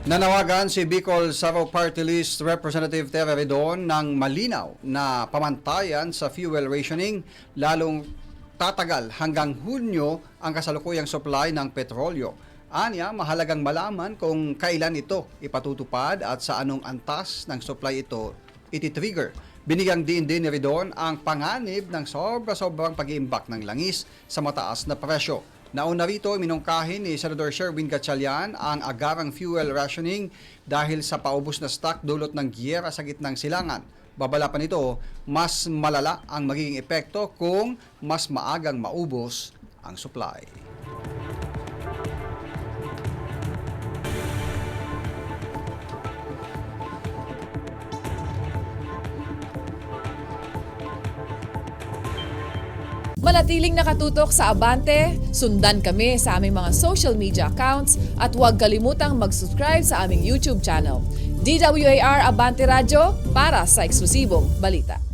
Nanawagan si Bicol Saro Party List Representative Tere Redon ng malinaw na pamantayan sa fuel rationing, lalong tatagal hanggang Hunyo ang kasalukuyang supply ng petrolyo. Anya, mahalagang malaman kung kailan ito ipatutupad at sa anong antas ng supply ito iti-trigger. Binigyang diin din ni Redon ang panganib ng sobra-sobrang pag-iimbak ng langis sa mataas na presyo. Nauna rito, minungkahin ni Senador Sherwin Gatchalian ang agarang fuel rationing dahil sa paubos na stock dulot ng giyera sa gitnang silangan. Babala pa nito, mas malala ang magiging epekto kung mas maagang maubos ang supply. Manatiling nakatutok sa Abante, sundan kami sa aming mga social media accounts at huwag kalimutang mag-subscribe sa aming YouTube channel. DWAR Abante Radyo para sa eksklusibong balita.